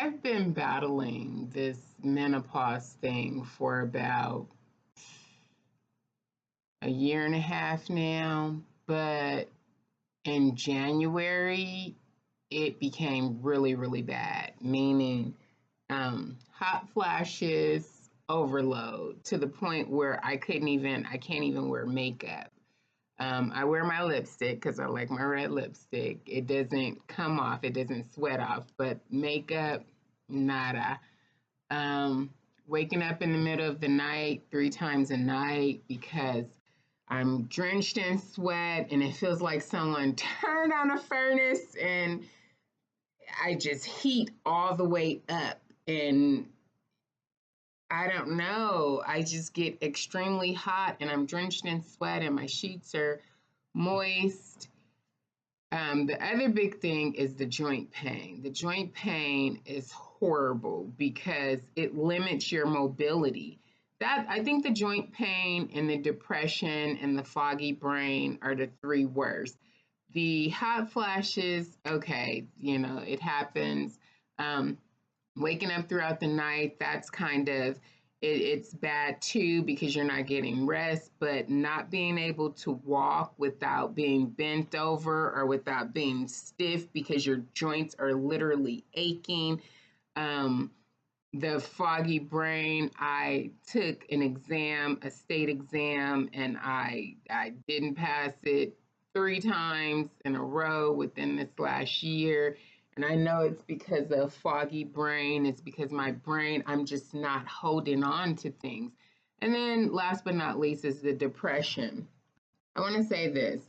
I've been battling this menopause thing for about a year and a half now, but in January, it became really, really bad, meaning hot flashes, overload to the point where I can't even wear makeup. I wear my lipstick because I like my red lipstick. It doesn't come off, it doesn't sweat off, but makeup, nada. Um, Waking up in the middle of the night 3 times a night because I'm drenched in sweat and it feels like someone turned on a furnace and I just heat all the way up. And I don't know, I just get extremely hot and I'm drenched in sweat and my sheets are moist. The other big thing is the joint pain. The joint pain is horrible because it limits your mobility. That I think the joint pain and the depression and the foggy brain are the three worst. The hot flashes, okay, it happens. Um, Waking up throughout the night, that's kind of it's bad too because you're not getting rest, but not being able to walk without being bent over or without being stiff because your joints are literally aching. um, the foggy brain, I took an exam, a state exam, and I didn't pass it 3 times in a row within this last year. And I know it's because of foggy brain. It's because my brain, I'm just not holding on to things. And then last but not least is the depression. I want to say this.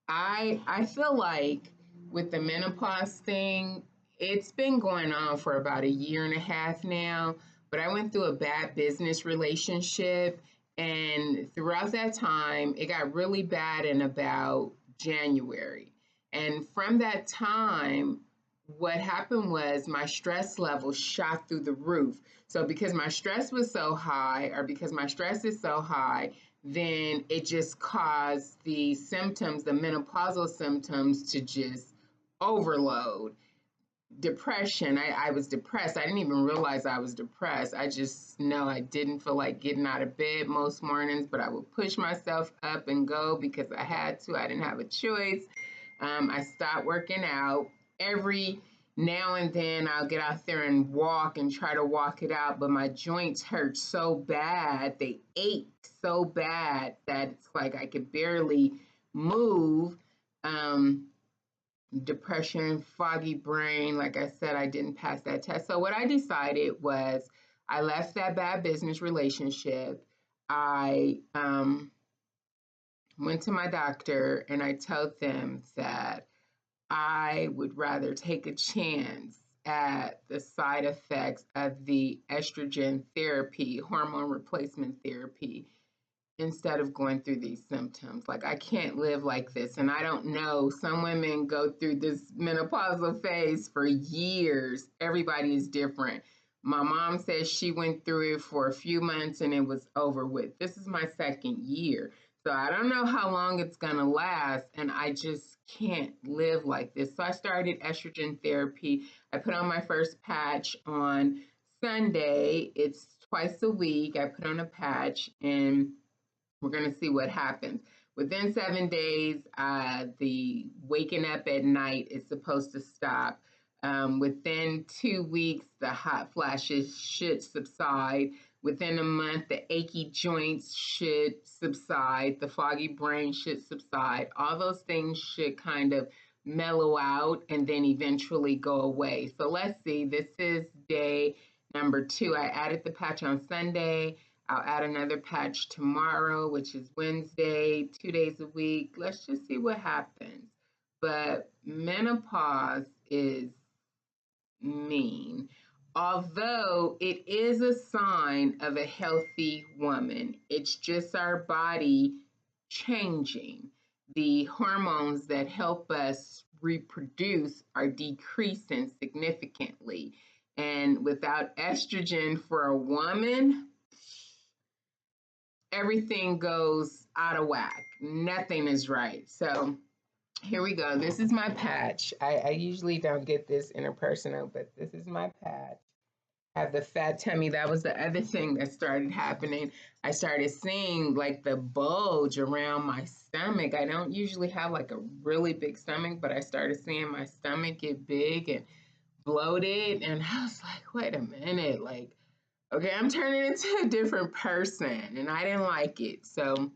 I feel like with the menopause thing, it's been going on for about a year and a half now, but I went through a bad business relationship, and throughout that time, it got really bad in about January. And from that time, what happened was my stress level shot through the roof. So because my stress was so high, or because my stress is so high, then it just caused the symptoms, the menopausal symptoms, to just overload. Depression, I was depressed. I didn't even realize I was depressed. I just know I didn't feel like getting out of bed most mornings, but I would push myself up and go because I had to. I didn't have a choice. I stopped working out. Every now and then I'll get out there and walk and try to walk it out, but my joints hurt so bad. They ache so bad that it's like I could barely move. Um, Depression, foggy brain. Like I said, I didn't pass that test. So what I decided was I left that bad business relationship. I went to my doctor and I told them that I would rather take a chance at the side effects of the estrogen therapy, hormone replacement therapy, instead of going through these symptoms. Like, I can't live like this. And I don't know, some women go through this menopausal phase for years. Everybody is different. My mom says she went through it for a few months and it was over with. This is my second year. So I don't know how long it's going to last. And I just can't live like this. So I started estrogen therapy. I put on my first patch on Sunday. It's twice a week. I put on a patch and we're going to see what happens. Within 7 days, the waking up at night is supposed to stop. Within 2 weeks, the hot flashes should subside. Within a month, the achy joints should subside. The foggy brain should subside. All those things should kind of mellow out and then eventually go away. So let's see. This is day number 2. I added the patch on Sunday. I'll add another patch tomorrow, which is Wednesday, 2 days a week. Let's just see what happens. But menopause is mean. Although it is a sign of a healthy woman, it's just our body changing. The hormones that help us reproduce are decreasing significantly. And without estrogen for a woman, everything goes out of whack. Nothing is right. So Here we go. This is my patch. I usually don't get this interpersonal, but this is my patch. I have the fat tummy. That was the other thing that started happening. I started seeing like the bulge around my stomach. I don't usually have like a really big stomach, but I started seeing my stomach get big and bloated. And I was like, wait a minute. Like, okay, I'm turning into a different person. And I didn't like it. So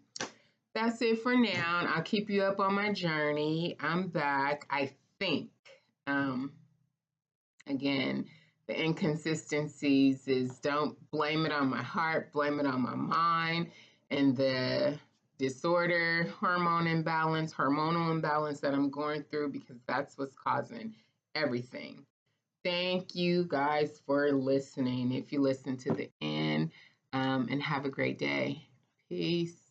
that's it for now. I'll keep you up on my journey. I'm back, I think. Um, Again, the inconsistencies is don't blame it on my heart, blame it on my mind, and the disorder, hormonal imbalance that I'm going through because that's what's causing everything. Thank you guys for listening. If you listen to the end, and have a great day. Peace.